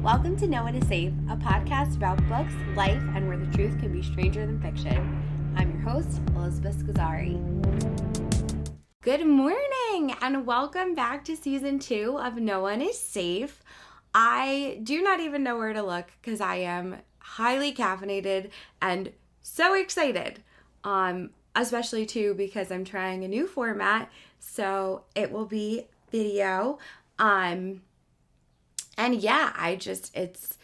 Welcome to No One is Safe, a podcast about books, life, and where the truth can be stranger than fiction. I'm your host, Elizabeth Scozzari. Good morning, and welcome back to season 2 of No One is Safe. I do not even know where to look because I am highly caffeinated and so excited. Especially too because I'm trying a new format, so it will be video. And yeah, it's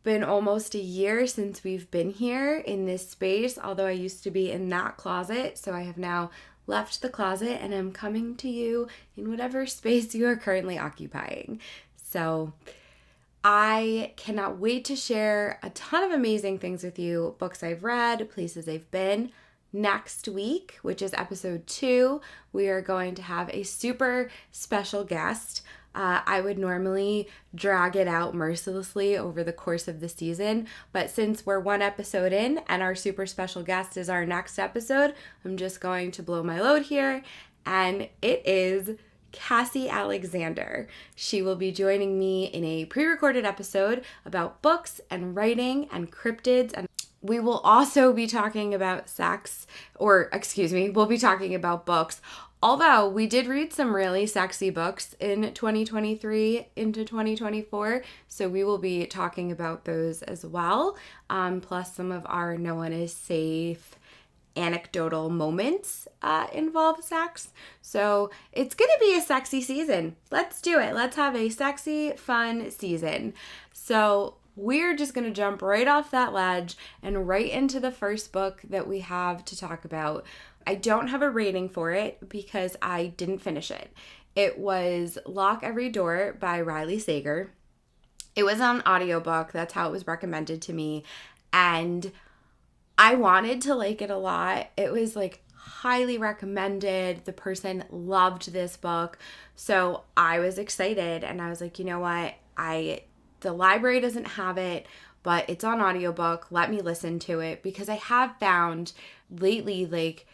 been almost a year since we've been here in this space, although I used to be in that closet. So I have now left the closet and I'm coming to you in whatever space you are currently occupying. So I cannot wait to share a ton of amazing things with you, books I've read, places I've been. Next week, which is episode 2, we are going to have a super special guest. I would normally drag it out mercilessly over the course of the season, but since we're one episode in and our super special guest is our next episode, I'm just going to blow my load here, and it is Cassie Alexander. She will be joining me in a pre-recorded episode about books and writing and cryptids, and we will also be talking about we'll be talking about books. Although we did read some really sexy books in 2023 into 2024, so we will be talking about those as well, plus some of our No One is Safe anecdotal moments involve sex. So it's going to be a sexy season. Let's do it. Let's have a sexy, fun season. So we're just going to jump right off that ledge and right into the first book that we have to talk about. I don't have a rating for it because I didn't finish it. It was Lock Every Door by Riley Sager. It was on audiobook. That's how it was recommended to me. And I wanted to like it a lot. It was like highly recommended. The person loved this book. So I was excited and I was like, you know what? The library doesn't have it, but it's on audiobook. Let me listen to it, because I have found lately, like,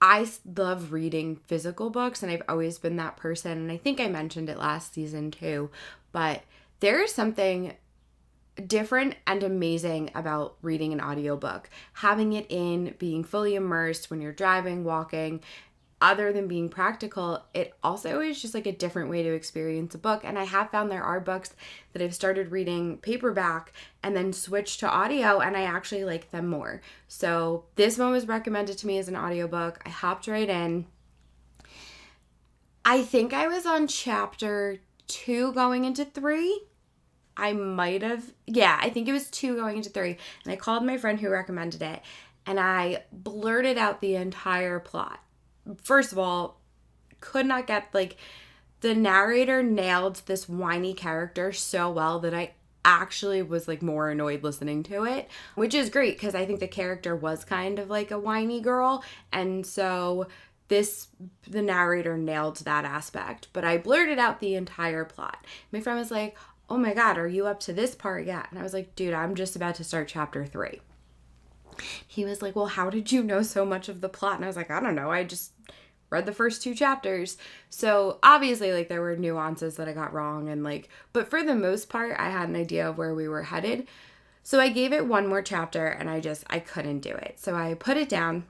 I love reading physical books and I've always been that person. And I think I mentioned it last season too, but there is something different and amazing about reading an audiobook, having it in, being fully immersed when you're driving, walking. Other than being practical, it also is just like a different way to experience a book. And I have found there are books that I've started reading paperback and then switched to audio, and I actually like them more. So this one was recommended to me as an audiobook. I hopped right in. I think I was on chapter 2 going into 3. I think it was 2 going into 3. And I called my friend who recommended it and I blurted out the entire plot. First of all, could not get, the narrator nailed this whiny character so well that I actually was more annoyed listening to it, which is great because I think the character was kind of like a whiny girl, and so the narrator nailed that aspect. But I blurted out the entire plot. My friend was like, "Oh my God, are you up to this part yet?" And I was like, "Dude, I'm just about to start chapter 3. He was like, "Well, how did you know so much of the plot?" And I was like, "I don't know. I just read the first 2 chapters." So obviously, there were nuances that I got wrong, but for the most part, I had an idea of where we were headed. So I gave it one more chapter and I couldn't do it. So I put it down.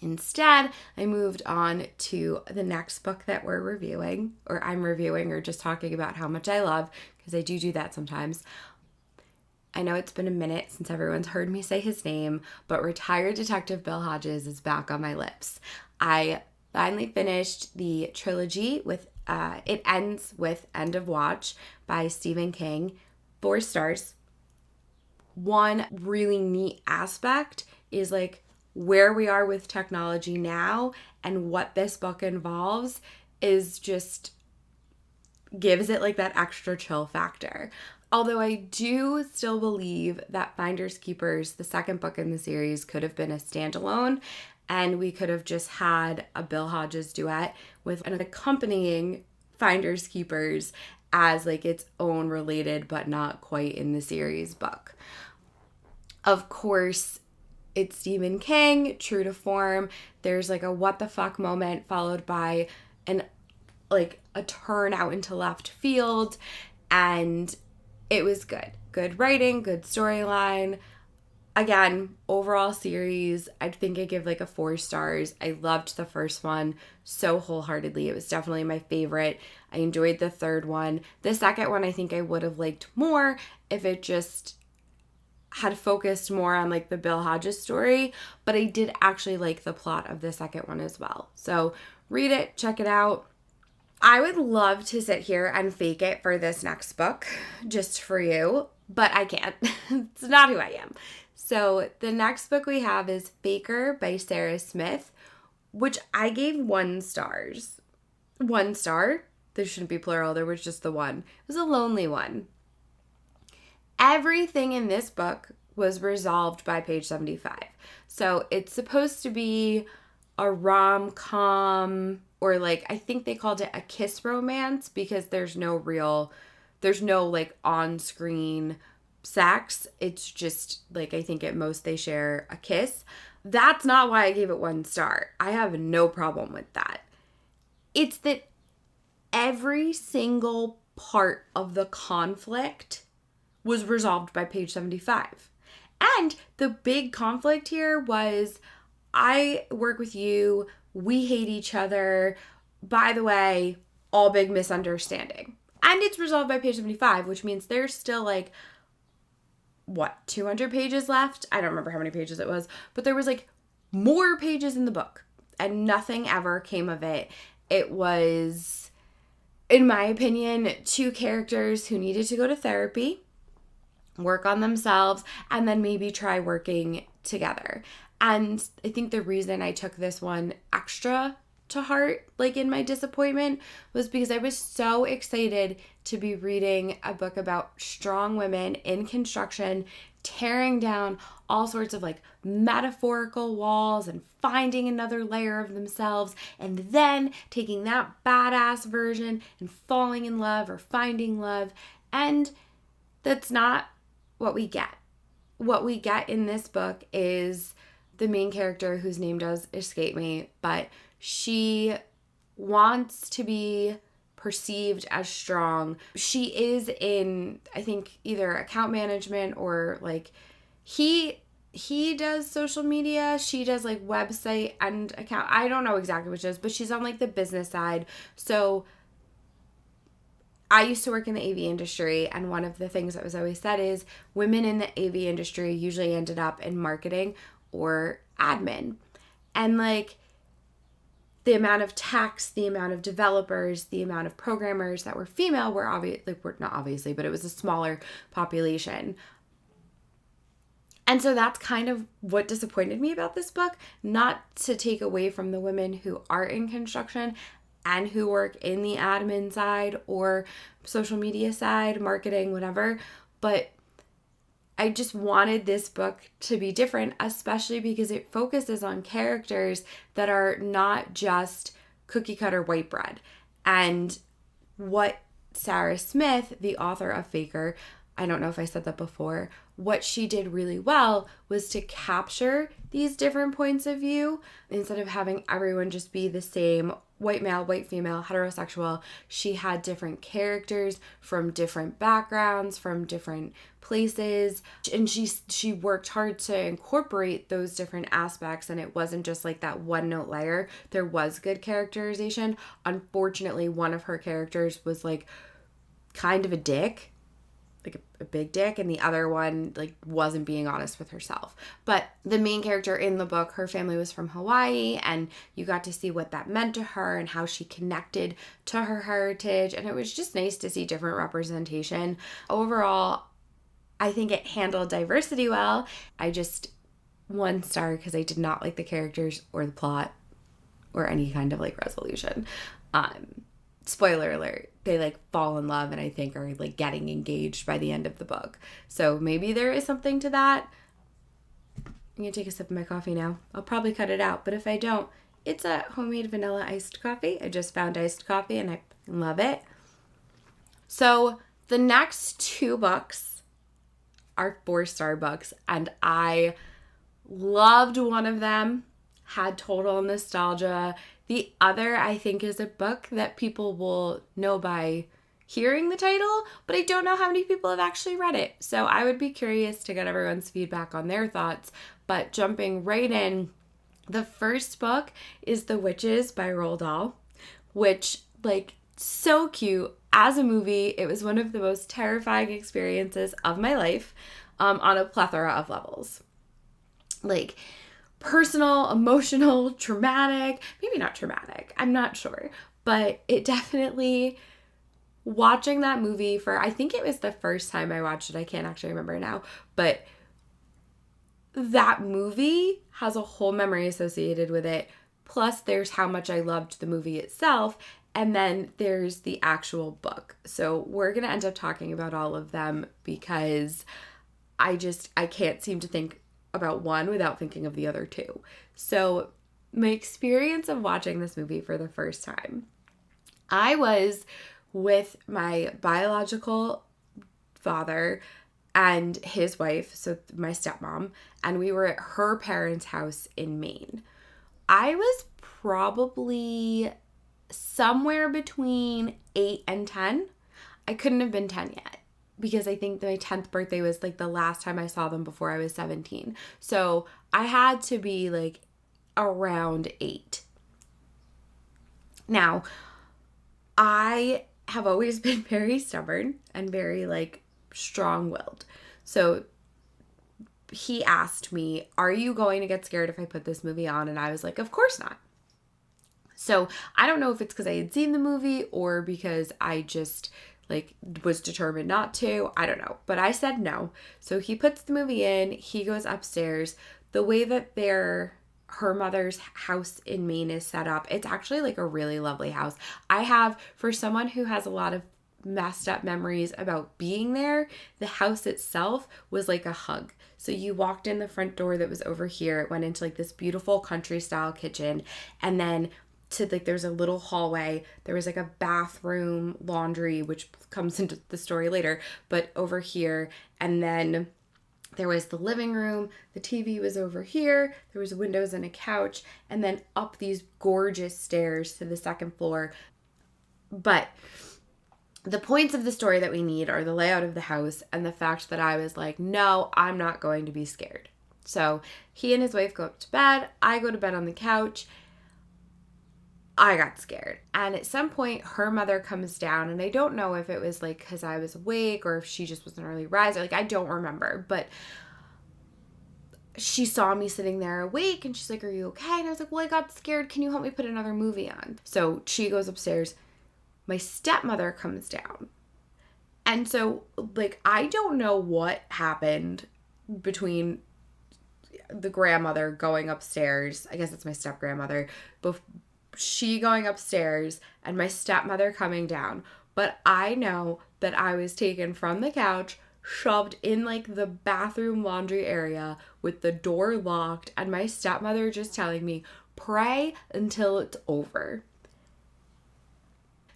Instead, I moved on to the next book that we're reviewing, or I'm reviewing, or just talking about how much I love, because I do that sometimes. I know it's been a minute since everyone's heard me say his name, but Retired Detective Bill Hodges is back on my lips. I finally finished the trilogy with, it ends with End of Watch by Stephen King, 4 stars. One really neat aspect is where we are with technology now, and what this book involves is just gives it that extra chill factor. Although I do still believe that Finders Keepers, the second book in the series, could have been a standalone, and we could have just had a Bill Hodges duet with an accompanying Finders Keepers as its own related but not quite in the series book. Of course, it's Stephen King, true to form. There's a what the fuck moment followed by a turn out into left field, and It was good. Good writing, good storyline. Again, overall series, I think I give like a 4 stars. I loved the first one so wholeheartedly. It was definitely my favorite. I enjoyed the third one. The second one, I think I would have liked more if it just had focused more on like the Bill Hodges story, but I did actually like the plot of the second one as well. So read it, check it out. I would love to sit here and fake it for this next book just for you, but I can't. It's not who I am. So the next book we have is Faker by Sarah Smith, which I gave 1 star. 1 star. There shouldn't be plural. There was just the one. It was a lonely one. Everything in this book was resolved by page 75. So it's supposed to be a rom-com, or like, I think they called it a kiss romance because there's no like on-screen sex. It's just like, I think at most they share a kiss. That's not why I gave it 1 star. I have no problem with that. It's that every single part of the conflict was resolved by page 75. And the big conflict here was, I work with you, we hate each other, by the way, all big misunderstanding. And it's resolved by page 75, which means there's still like, 200 pages left? I don't remember how many pages it was, but there was like more pages in the book and nothing ever came of it. It was, in my opinion, 2 characters who needed to go to therapy, work on themselves, and then maybe try working together. And I think the reason I took this one extra to heart, like in my disappointment, was because I was so excited to be reading a book about strong women in construction, tearing down all sorts of like metaphorical walls and finding another layer of themselves, and then taking that badass version and falling in love or finding love. And that's not what we get. What we get in this book is the main character, whose name does escape me, but she wants to be perceived as strong. She is in, I think, either account management or like he does social media. She does like website and account. I don't know exactly which it is, but she's on like the business side. So I used to work in the AV industry, and one of the things that was always said is women in the AV industry usually ended up in marketing or admin. And like the amount of techs, the amount of developers, the amount of programmers that were female were not obviously, but it was a smaller population. And so that's kind of what disappointed me about this book, not to take away from the women who are in construction and who work in the admin side or social media side, marketing, whatever, but I just wanted this book to be different, especially because it focuses on characters that are not just cookie cutter white bread. And what Sarah Smith, the author of Faker, I don't know if I said that before, what she did really well was to capture these different points of view instead of having everyone just be the same white male, white female, heterosexual. She had different characters from different backgrounds, from different places, and she worked hard to incorporate those different aspects, and it wasn't just like that one note layer. There was good characterization. Unfortunately, one of her characters was like kind of a dick, like a big dick, and the other one like wasn't being honest with herself. But the main character in the book, her family was from Hawaii, and you got to see what that meant to her and how she connected to her heritage, and it was just nice to see different representation. Overall, I think it handled diversity well. I just 1 star because I did not like the characters or the plot or any kind of like resolution. Spoiler alert, they like fall in love and I think are like getting engaged by the end of the book. So maybe there is something to that. I'm gonna take a sip of my coffee now. I'll probably cut it out, but if I don't, it's a homemade vanilla iced coffee. I just found iced coffee and I love it. So the next 2 books are 4-star books, and I loved one of them, had total nostalgia. The other, I think, is a book that people will know by hearing the title, but I don't know how many people have actually read it. So I would be curious to get everyone's feedback on their thoughts. But jumping right in, the first book is The Witches by Roald Dahl, which, like, so cute. As a movie, it was one of the most terrifying experiences of my life, on a plethora of levels. Like, personal, emotional, traumatic, maybe not traumatic, I'm not sure. But it definitely, watching that movie for, I think it was the first time I watched it, I can't actually remember now, but that movie has a whole memory associated with it. Plus, there's how much I loved the movie itself. And then there's the actual book. So we're going to end up talking about all of them because I can't seem to think about one without thinking of the other two. So my experience of watching this movie for the first time, I was with my biological father and his wife, so my stepmom, and we were at her parents' house in Maine. I was probably somewhere between 8 and 10. I couldn't have been 10 yet because I think my 10th birthday was like the last time I saw them before I was 17. So I had to be like around 8. Now, I have always been very stubborn and very like strong-willed. So he asked me, "Are you going to get scared if I put this movie on?" And I was like, "Of course not." So I don't know if it's because I had seen the movie or because I just like was determined not to. I don't know. But I said no. So he puts the movie in. He goes upstairs. The way that her mother's house in Maine is set up, it's actually like a really lovely house. I have, for someone who has a lot of messed up memories about being there, the house itself was like a hug. So you walked in the front door that was over here. It went into like this beautiful country style kitchen. And then to like, there's a little hallway. There was like a bathroom, laundry, which comes into the story later, but over here. And then there was the living room. The TV was over here. There was windows and a couch. And then up these gorgeous stairs to the second floor. But the points of the story that we need are the layout of the house and the fact that I was like, no, I'm not going to be scared. So he and his wife go up to bed. I go to bed on the couch. I got scared. And at some point, her mother comes down, and I don't know if it was like because I was awake or if she just was an early riser. Like, I don't remember. But she saw me sitting there awake, and she's like, "Are you okay?" And I was like, "Well, I got scared. Can you help me put another movie on?" So she goes upstairs. My stepmother comes down. And so, like, I don't know what happened between the grandmother going upstairs. I guess it's my step-grandmother. She going upstairs and my stepmother coming down. But I know that I was taken from the couch, shoved in, like, the bathroom laundry area with the door locked, and my stepmother just telling me, "Pray until it's over."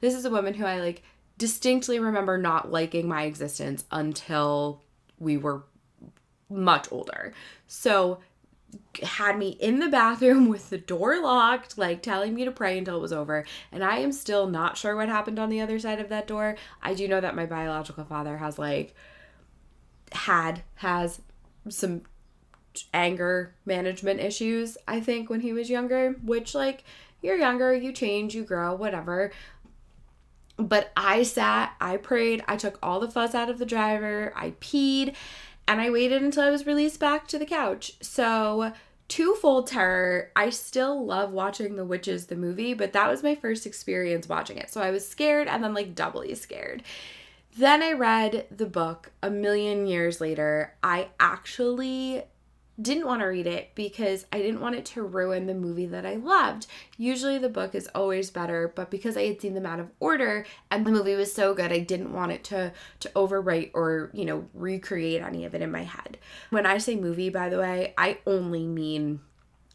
This is a woman who I, like, distinctly remember not liking my existence until we were much older. So had me in the bathroom with the door locked, like telling me to pray until it was over. And I am still not sure what happened on the other side of that door. I do know that my biological father has has some anger management issues, I think, when he was younger, which, like, you're younger, you change, you grow, whatever. But I sat, I prayed, I took all the fuzz out of the driver, I peed, and I waited until I was released back to the couch. So, twofold terror. I still love watching The Witches, the movie, but that was my first experience watching it. So I was scared and then, like, doubly scared. Then I read the book a million years later. I actually didn't want to read it because I didn't want it to ruin the movie that I loved. Usually the book is always better, but because I had seen them out of order and the movie was so good, I didn't want it to overwrite or, you know, recreate any of it in my head. When I say movie, by the way, I only mean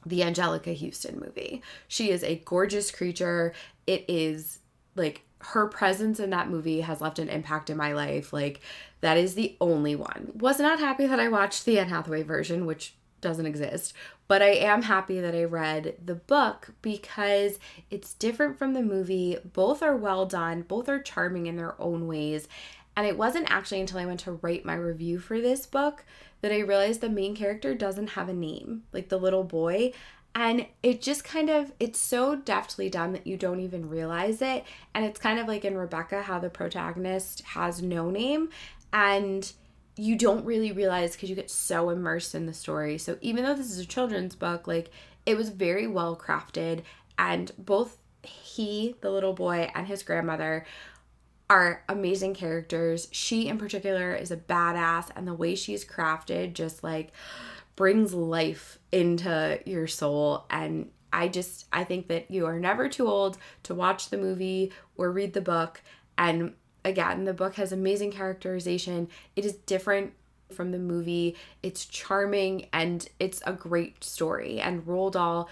the Angelica Houston movie. She is a gorgeous creature. It is, like, her presence in that movie has left an impact in my life. Like, that is the only one. Was not happy that I watched the Anne Hathaway version, which doesn't exist. But I am happy that I read the book because it's different from the movie. Both are well done. Both are charming in their own ways. And it wasn't actually until I went to write my review for this book that I realized the main character doesn't have a name, like the little boy. And it just kind of, it's so deftly done that you don't even realize it. And it's kind of like in Rebecca, how the protagonist has no name. And you don't really realize because you get so immersed in the story. So even though this is a children's book, like, it was very well crafted. And both he, the little boy, and his grandmother are amazing characters. She in particular is a badass, and the way she's crafted just like brings life into your soul. And I think that you are never too old to watch the movie or read the book. And again, the book has amazing characterization. It is different from the movie. It's charming and it's a great story. And Roald Dahl,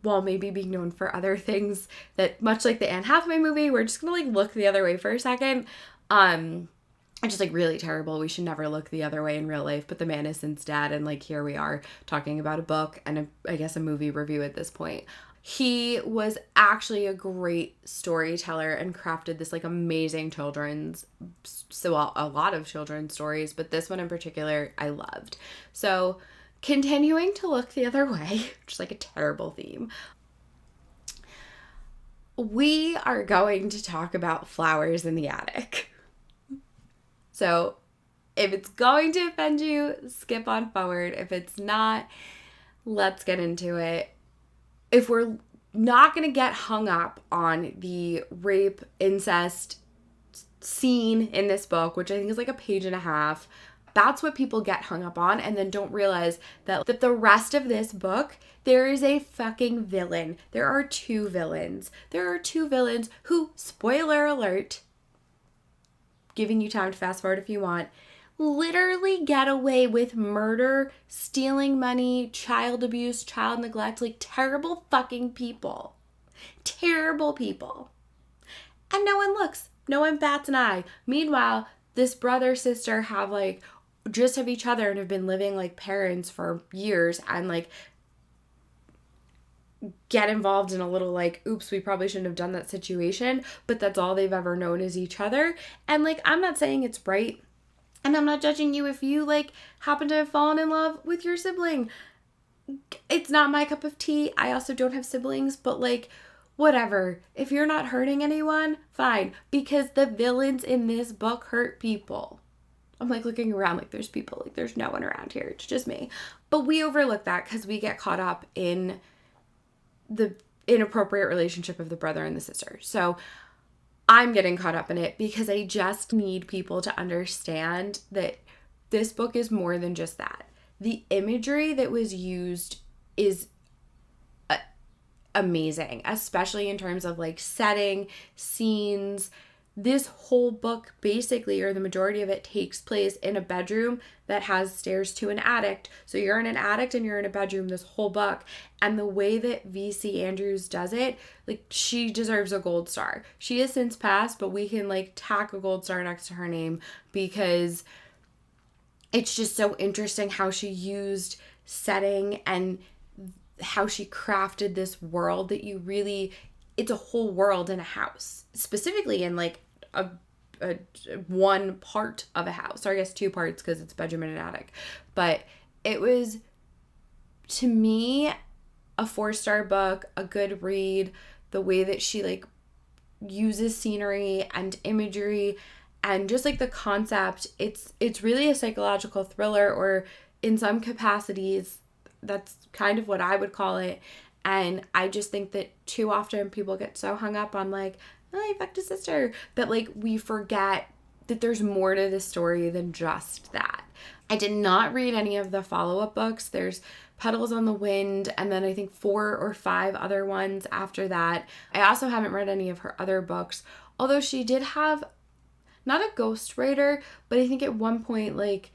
while maybe being known for other things that, much like the Anne Hathaway movie, we're just gonna like look the other way for a second. It's just like really terrible. We should never look the other way in real life. But the man is since dead, and like here we are talking about a book and I guess a movie review at this point. He was actually a great storyteller and crafted this like amazing children's, so a lot of children's stories, but this one in particular I loved. So continuing to look the other way, which is like a terrible theme, we are going to talk about Flowers in the Attic. So if it's going to offend you, skip on forward. If it's not, let's get into it. If we're not going to get hung up on the rape, incest scene in this book, which I think is like a page and a half, that's what people get hung up on and then don't realize that the rest of this book, there is a fucking villain. There are two villains. There are two villains who, spoiler alert, giving you time to fast forward if you want, literally get away with murder, stealing money, child abuse, child neglect, like terrible fucking people. Terrible people. And no one looks. No one bats an eye. Meanwhile, this brother, sister have each other and have been living like parents for years and like get involved in a little like, oops, we probably shouldn't have done that situation, but that's all they've ever known is each other. And like, I'm not saying it's right, and I'm not judging you if you like happen to have fallen in love with your sibling. It's not my cup of tea. I also don't have siblings, but like, whatever. If you're not hurting anyone, fine, because the villains in this book hurt people. I'm like looking around like there's people, like there's no one around here. It's just me. But we overlook that because we get caught up in the inappropriate relationship of the brother and the sister. So I'm getting caught up in it because I just need people to understand that this book is more than just that. The imagery that was used is amazing, especially in terms of like setting, scenes. This whole book basically, or the majority of it, takes place in a bedroom that has stairs to an attic. So you're in an attic and you're in a bedroom this whole book. And the way that V.C. Andrews does it, like, she deserves a gold star. She has since passed, but we can like tack a gold star next to her name because it's just so interesting how she used setting and how she crafted this world that you really, it's a whole world in a house, specifically in like a one part of a house, or I guess two parts because it's bedroom and an attic. But it was, to me, a 4-star book, a good read. The way that she like uses scenery and imagery and just like the concept, it's really a psychological thriller, or in some capacities that's kind of what I would call it. And I just think that too often people get so hung up on like, oh, I fucked a sister, that like we forget that there's more to this story than just that. I did not read any of the follow-up books. There's Petals on the Wind, and then I think 4 or 5 other ones after that. I also haven't read any of her other books, although she did have, not a ghostwriter, but I think at one point like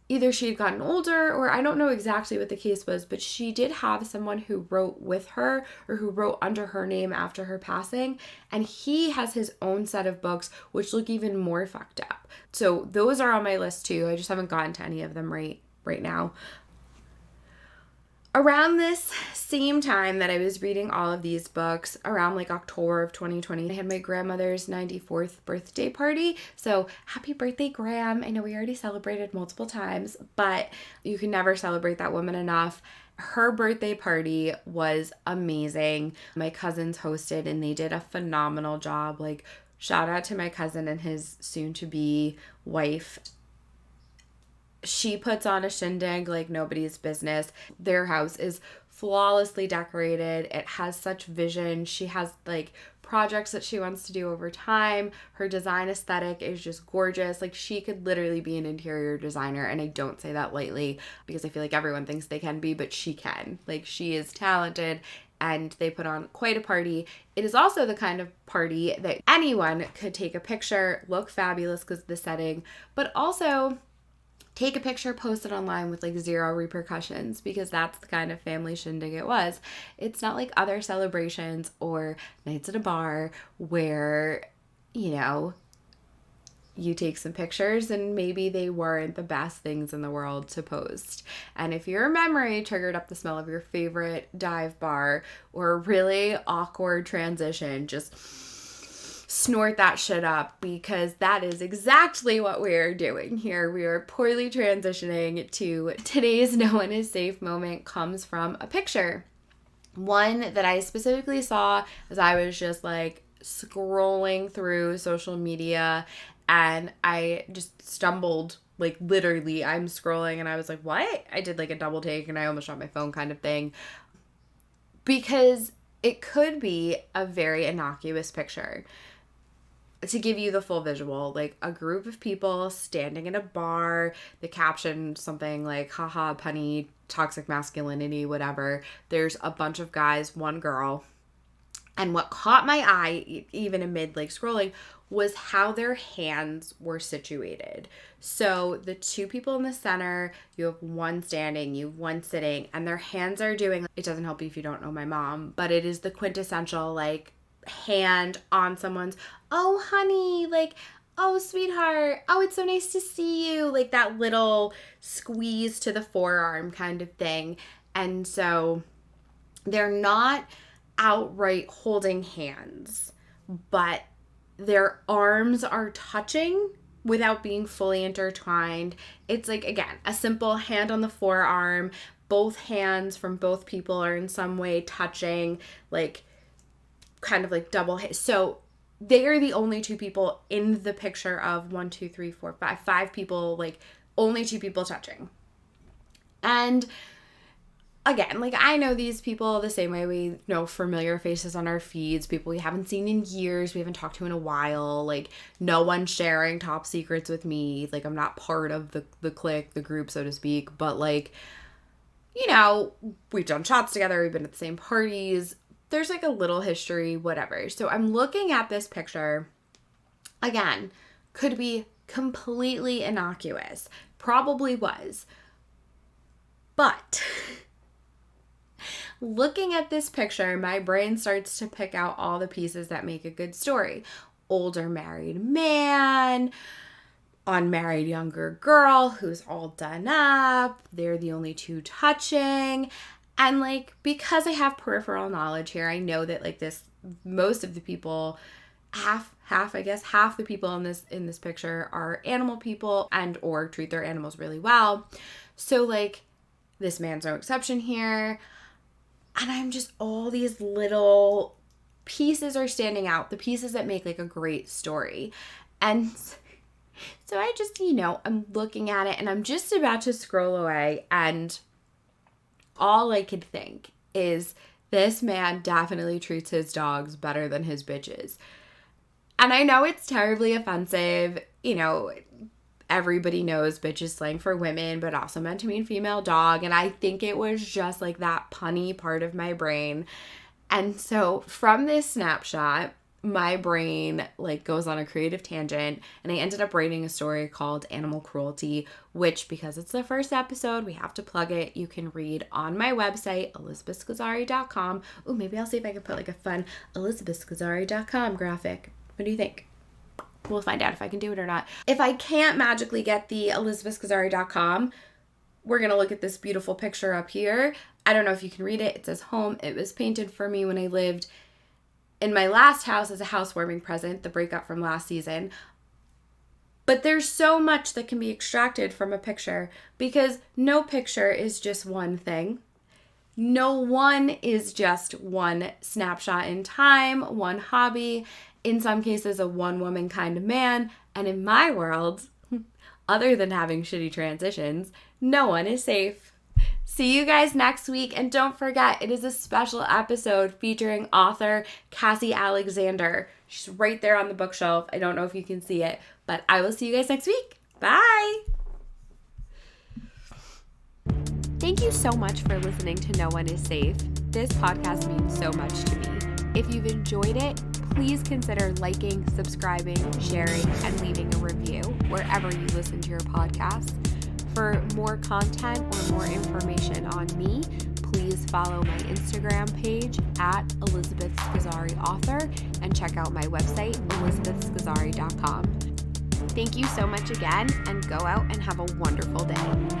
either she had gotten older, or I don't know exactly what the case was, but she did have someone who wrote with her or who wrote under her name after her passing. And he has his own set of books, which look even more fucked up. So those are on my list too. I just haven't gotten to any of them right now. Around this same time that I was reading all of these books, around like October of 2020, I had my grandmother's 94th birthday party. So happy birthday, Gram. I know we already celebrated multiple times, but you can never celebrate that woman enough. Her birthday party was amazing. My cousins hosted and they did a phenomenal job. Like, shout out to my cousin and his soon-to-be wife. She puts on a shindig like nobody's business. Their house is flawlessly decorated. It has such vision. She has like projects that she wants to do over time. Her design aesthetic is just gorgeous. Like, she could literally be an interior designer, and I don't say that lightly because I feel like everyone thinks they can be, but she can. Like, she is talented, and they put on quite a party. It is also the kind of party that anyone could take a picture, look fabulous because of the setting, but also take a picture, post it online with like zero repercussions, because that's the kind of family shindig it was. It's not like other celebrations or nights at a bar where, you know, you take some pictures and maybe they weren't the best things in the world to post. And if your memory triggered up the smell of your favorite dive bar or a really awkward transition, just snort that shit up, because that is exactly what we are doing here. We are poorly transitioning to today's No One Is Safe moment comes from a picture. One that I specifically saw as I was just like scrolling through social media, and I just stumbled, like literally I'm scrolling and I was like, what? I did like a double take and I almost shot my phone kind of thing, because it could be a very innocuous picture. To give you the full visual, like a group of people standing in a bar, the caption something like, haha, punny, toxic masculinity, whatever. There's a bunch of guys, one girl. And what caught my eye, even amid like scrolling, was how their hands were situated. So the two people in the center, you have one standing, you have one sitting, and their hands are doing, it doesn't help you if you don't know my mom, but it is the quintessential like hand on someone's, oh honey, like, oh sweetheart, oh it's so nice to see you, like that little squeeze to the forearm kind of thing. And so they're not outright holding hands, but their arms are touching without being fully intertwined. It's like, again, a simple hand on the forearm, both hands from both people are in some way touching, like kind of like double hit. So they are the only two people in the picture of 1, 2, 3, 4, 5 people, like only two people touching. And again, like I know these people the same way we know familiar faces on our feeds, people we haven't seen in years, we haven't talked to in a while, like no one's sharing top secrets with me, like I'm not part of the clique, the group, so to speak, but like, you know, we've done shots together, we've been at the same parties, there's like a little history, whatever. So I'm looking at this picture, again, could be completely innocuous, probably was, but looking at this picture, my brain starts to pick out all the pieces that make a good story. Older married man, unmarried younger girl who's all done up, they're the only two touching. And like, because I have peripheral knowledge here, I know that like this, most of the people, half the people in this picture are animal people and or treat their animals really well. So like, this man's no exception here. And I'm just, all these little pieces are standing out, the pieces that make like a great story. And so I just, you know, I'm looking at it and I'm just about to scroll away, and all I could think is, this man definitely treats his dogs better than his bitches. And I know it's terribly offensive, you know, everybody knows bitch is slang for women, but also meant to mean female dog. And I think it was just like that punny part of my brain. And so from this snapshot, my brain like goes on a creative tangent, and I ended up writing a story called Animal Cruelty, which, because it's the first episode, we have to plug it. You can read on my website, elizabethscozzari.com. Oh, maybe I'll see if I can put like a fun elizabethscozzari.com graphic. What do you think? We'll find out if I can do it or not. If I can't magically get the elizabethscozzari.com, we're going to look at this beautiful picture up here. I don't know if you can read it. It says home. It was painted for me when I lived in my last house as a housewarming present, the breakup from last season. But there's so much that can be extracted from a picture because no picture is just one thing. No one is just one snapshot in time, one hobby, in some cases a one-woman kind of man. And in my world, other than having shitty transitions, no one is safe. See you guys next week. And don't forget, it is a special episode featuring author Cassie Alexander. She's right there on the bookshelf. I don't know if you can see it, but I will see you guys next week. Bye. Thank you so much for listening to No One Is Safe. This podcast means so much to me. If you've enjoyed it, please consider liking, subscribing, sharing, and leaving a review wherever you listen to your podcasts. For more content or more information on me, please follow my Instagram page at Elizabeth Scozzari Author and check out my website, elizabethscozzari.com. Thank you so much again, and go out and have a wonderful day.